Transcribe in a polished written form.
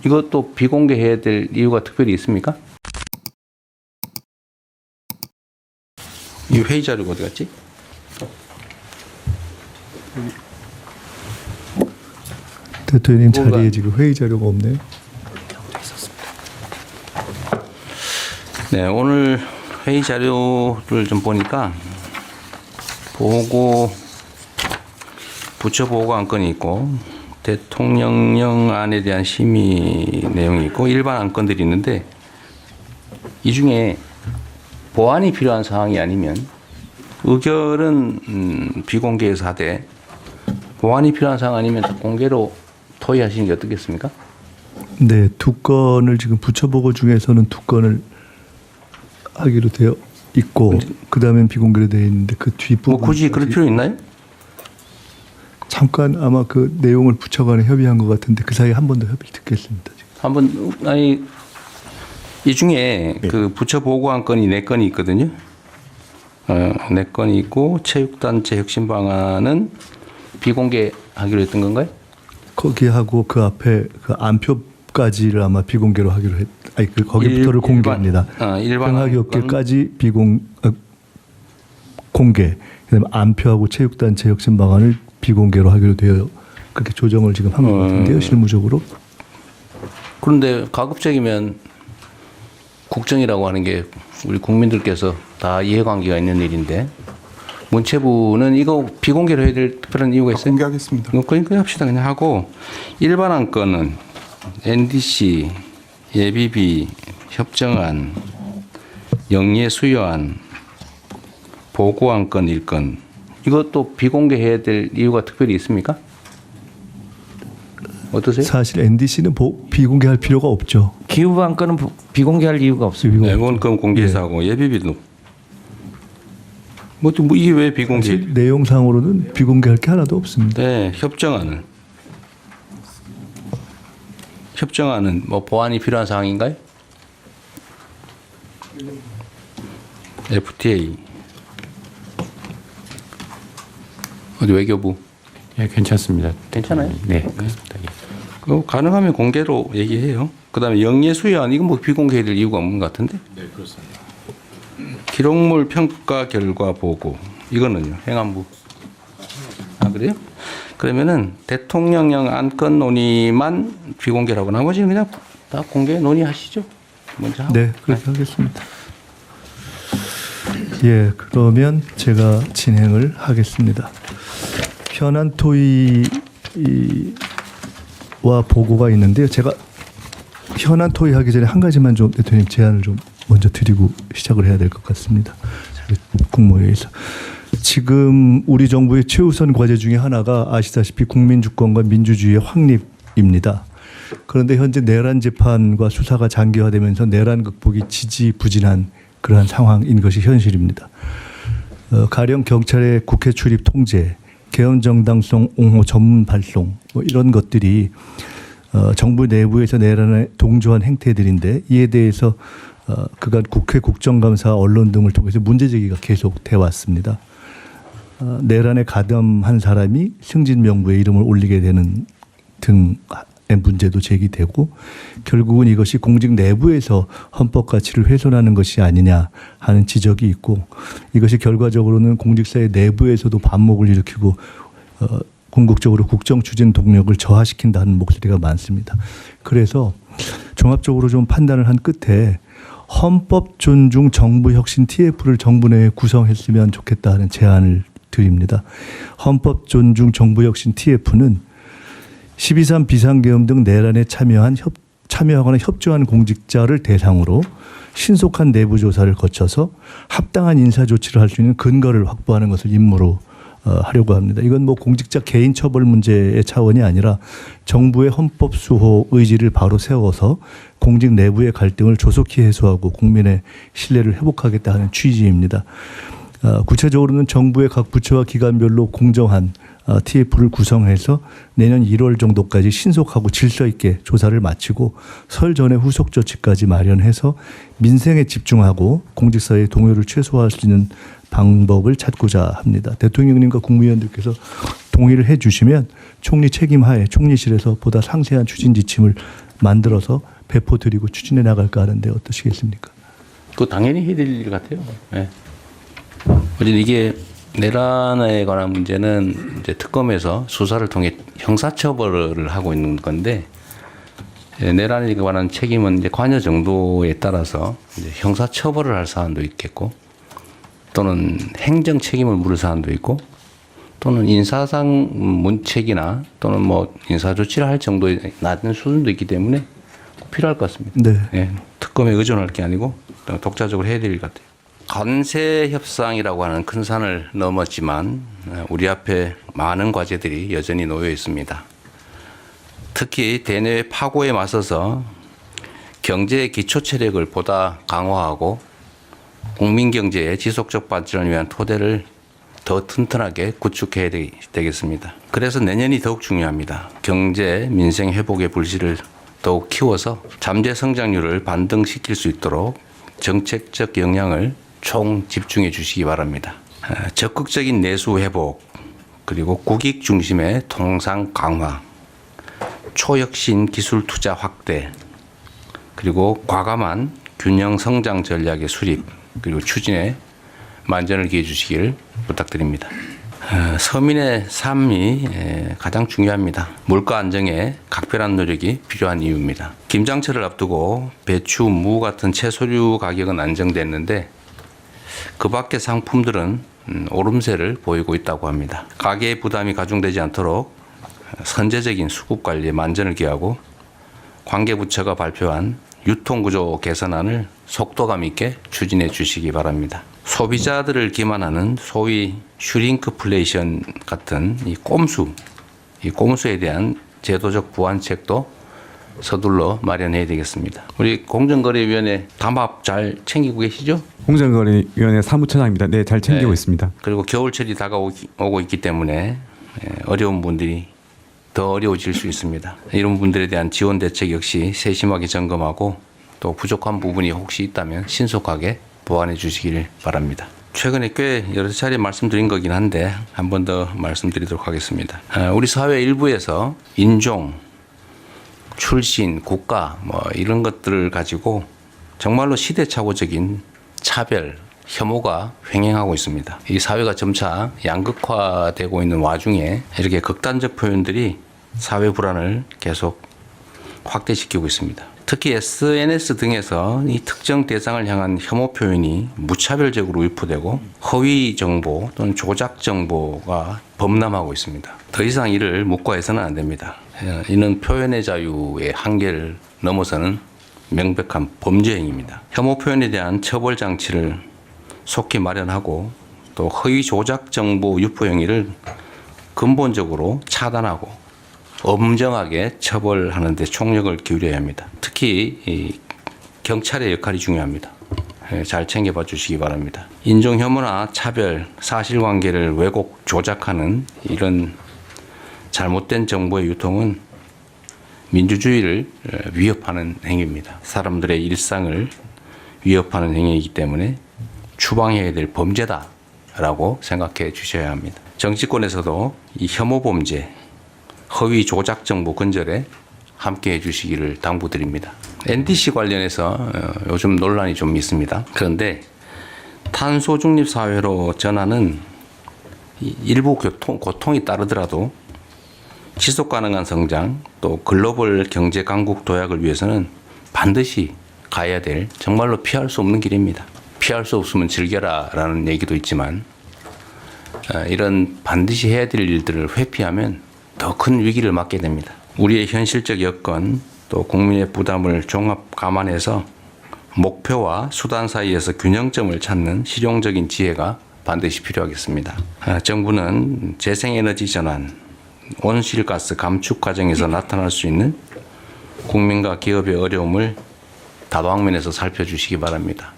이것도 비공개해야 될 이유가 특별히 있습니까? 이 회의 자료가 어디 갔지? 대통령님 자리에 지금 회의 자료가 없네요. 네, 오늘 회의 자료를 좀 보니까 부처 보고 안건이 있고 대통령령안에 대한 심의 내용이 있고 일반 안건들이 있는데 이 중에 보완이 필요한 사항이 아니면 의결은 비공개에서 하되 보완이 필요한 사항 아니면 공개로 토의하시는 게 어떻겠습니까? 네, 두 건을 지금 부처보고 중에서는 두 건을 하기로 되어 있고 그 다음엔 비공개로 되어 있는데 그 뒷부분 뭐 굳이 그럴 필요 있나요? 잠깐 아마 그 내용을 부처 간에 협의한 것 같은데 그 사이에 한 번 더 협의를 듣겠습니다. 지금. 한번 아니 이 중에 그 부처 보고한 건이 4건이 있거든요. 4건이 있고 체육단체 혁신 방안은 비공개하기로 했던 건가요? 거기하고 그 앞에 그 안표까지를 아마 비공개로 하기로 했. 아니 그 거기부터를 공개합니다. 일반 평화교육계까지 공개. 그다음에 안표하고 체육단체 혁신 방안을 비공개로 하기로 되어 그렇게 조정을 지금 한 것 같은데요, 실무적으로. 그런데 가급적이면 국정이라고 하는 게 우리 국민들께서 다 이해관계가 있는 일인데 문체부는 이거 비공개로 해야 될 특별한 이유가 있어요? 공개하겠습니다. 그러니까 합시다 그냥 하고 일반 안건은 NDC, 예비비, 협정안, 영예 수여안, 보고안건 1건 이것도 비공개해야 될 이유가 특별히 있습니까? 어떠세요? 사실 NDC는 비공개할 필요가 없죠. 기후 안건은 비공개할 이유가 없습니다. 네, 그건 공개해서 하고 예비비도 뭐 이게 왜 비공개? 사실 내용상으로는 비공개할 게 하나도 없습니다. 네, 협정안은 뭐 보완이 필요한 사항인가요? FTA 어디 외교부 예, 괜찮습니다. 괜찮아요? 네, 그렇습니다. 예. 그거 가능하면 공개로 얘기해요. 그다음에 영예 수여안 이건 뭐 비공개해야 될 이유가 없는 것 같은데? 네, 그렇습니다. 기록물 평가 결과 보고 이거는요 행안부. 아 그래요? 그러면은 대통령령 안건 논의만 비공개라고 나머지는 그냥 다 공개 논의하시죠. 먼저 하고. 네, 그렇게 하겠습니다. 예, 그러면 제가 진행을 하겠습니다. 현안 토의와 보고가 있는데요. 제가 현안 토의하기 전에 한 가지만 좀 대통령 제안을 좀 먼저 드리고 시작을 해야 될 것 같습니다. 국무회의에서. 지금 우리 정부의 최우선 과제 중에 하나가 아시다시피 국민주권과 민주주의의 확립입니다. 그런데 현재 내란 재판과 수사가 장기화되면서 내란 극복이 지지부진한 그러한 상황인 것이 현실입니다. 가령 경찰의 국회 출입 통제, 개헌 정당성 옹호 전문 발송 뭐 이런 것들이 정부 내부에서 내란에 동조한 행태들인데 이에 대해서 그간 국회 국정감사 언론 등을 통해서 문제제기가 계속 돼 왔습니다. 내란에 가담한 사람이 승진 명부에 이름을 올리게 되는 등의 문제도 제기되고 결국은 이것이 공직 내부에서 헌법 가치를 훼손하는 것이 아니냐 하는 지적이 있고 이것이 결과적으로는 공직사회 내부에서도 반목을 일으키고 궁극적으로 국정 추진 동력을 저하시킨다는 목소리가 많습니다. 그래서 종합적으로 좀 판단을 한 끝에 헌법 존중 정부 혁신 TF를 정부 내에 구성했으면 좋겠다 하는 제안을 드립니다. 헌법 존중 정부 혁신 TF는 12.3 비상계엄 등 내란에 참여하거나 협조한 공직자를 대상으로 신속한 내부 조사를 거쳐서 합당한 인사 조치를 할 수 있는 근거를 확보하는 것을 임무로 하려고 합니다. 이건 뭐 공직자 개인 처벌 문제의 차원이 아니라 정부의 헌법 수호 의지를 바로 세워서 공직 내부의 갈등을 조속히 해소하고 국민의 신뢰를 회복하겠다 하는 취지입니다. 구체적으로는 정부의 각 부처와 기관별로 공정한 TF를 구성해서 내년 1월 정도까지 신속하고 질서 있게 조사를 마치고 설 전에 후속 조치까지 마련해서 민생에 집중하고 공직사회의 동요를 최소화할 수 있는 방법을 찾고자 합니다. 대통령님과 국무위원들께서 동의를 해 주시면 총리 책임하에 총리실에서 보다 상세한 추진 지침을 만들어서 배포드리고 추진해 나갈까 하는데 어떠시겠습니까? 그 당연히 해야 될 일 같아요. 예. 어쨌든 이게 내란에 관한 문제는 이제 특검에서 수사를 통해 형사처벌을 하고 있는 건데 내란에 관한 책임은 이제 관여 정도에 따라서 이제 형사처벌을 할 사안도 있겠고 또는 행정 책임을 물을 사안도 있고 또는 인사상 문책이나 또는 뭐 인사 조치를 할 정도의 낮은 수준도 있기 때문에 꼭 필요할 것 같습니다. 네. 예, 특검에 의존할 게 아니고 독자적으로 해야 될 일 같아요. 관세 협상이라고 하는 큰 산을 넘었지만 우리 앞에 많은 과제들이 여전히 놓여 있습니다. 특히 대내외 파고에 맞서서 경제의 기초 체력을 보다 강화하고 국민 경제의 지속적 발전을 위한 토대를 더 튼튼하게 구축해야 되겠습니다. 그래서 내년이 더욱 중요합니다. 경제, 민생 회복의 불씨를 더욱 키워서 잠재 성장률을 반등시킬 수 있도록 정책적 역량을 총 집중해 주시기 바랍니다. 적극적인 내수 회복, 그리고 국익 중심의 통상 강화, 초혁신 기술 투자 확대, 그리고 과감한 균형 성장 전략의 수립, 그리고 추진에 만전을 기해 주시길 부탁드립니다. 서민의 삶이 가장 중요합니다. 물가 안정에 각별한 노력이 필요한 이유입니다. 김장철을 앞두고 배추, 무 같은 채소류 가격은 안정됐는데 그 밖의 상품들은 오름세를 보이고 있다고 합니다. 가계의 부담이 가중되지 않도록 선제적인 수급 관리에 만전을 기하고 관계부처가 발표한 유통구조 개선안을 속도감 있게 추진해 주시기 바랍니다. 소비자들을 기만하는 소위 슈링크플레이션 같은 이 꼼수에 대한 제도적 보완책도 서둘러 마련해야 되겠습니다. 우리 공정거래위원회 담합 잘 챙기고 계시죠? 공정거래위원회 사무처장입니다. 네, 잘 챙기고 네. 있습니다. 그리고 겨울철이 다가오고 있기 때문에 어려운 분들이 더 어려워질 수 있습니다. 이런 분들에 대한 지원 대책 역시 세심하게 점검하고 또 부족한 부분이 혹시 있다면 신속하게 보완해 주시길 바랍니다. 최근에 꽤 여러 차례 말씀드린 거긴 한데 한 번 더 말씀드리도록 하겠습니다. 우리 사회 일부에서 인종, 출신, 국가 뭐 이런 것들을 가지고 정말로 시대착오적인 차별, 혐오가 횡행하고 있습니다. 이 사회가 점차 양극화되고 있는 와중에 이렇게 극단적 표현들이 사회 불안을 계속 확대시키고 있습니다. 특히 SNS 등에서 이 특정 대상을 향한 혐오 표현이 무차별적으로 유포되고 허위 정보 또는 조작 정보가 범람하고 있습니다. 더 이상 이를 묵과해서는 안 됩니다. 이는 표현의 자유의 한계를 넘어서는 명백한 범죄 행위입니다. 혐오 표현에 대한 처벌 장치를 속히 마련하고 또 허위 조작 정보 유포 행위를 근본적으로 차단하고 엄정하게 처벌하는 데 총력을 기울여야 합니다. 특히 이 경찰의 역할이 중요합니다. 잘 챙겨봐 주시기 바랍니다. 인종 혐오나 차별, 사실관계를 왜곡, 조작하는 이런 잘못된 정보의 유통은 민주주의를 위협하는 행위입니다. 사람들의 일상을 위협하는 행위이기 때문에 추방해야 될 범죄다라고 생각해 주셔야 합니다. 정치권에서도 이 혐오 범죄, 허위 조작 정보 근절에 함께 해주시기를 당부드립니다. NDC 관련해서 요즘 논란이 좀 있습니다. 그런데 탄소 중립 사회로 전환은 일부 고통이 따르더라도 지속 가능한 성장 또 글로벌 경제 강국 도약을 위해서는 반드시 가야 될 정말로 피할 수 없는 길입니다. 피할 수 없으면 즐겨라라는 얘기도 있지만 이런 반드시 해야 될 일들을 회피하면 더 큰 위기를 맞게 됩니다. 우리의 현실적 여건 또 국민의 부담을 종합 감안해서 목표와 수단 사이에서 균형점을 찾는 실용적인 지혜가 반드시 필요하겠습니다. 정부는 재생에너지 전환, 온실가스 감축 과정에서 나타날 수 있는 국민과 기업의 어려움을 다방면에서 살펴주시기 바랍니다.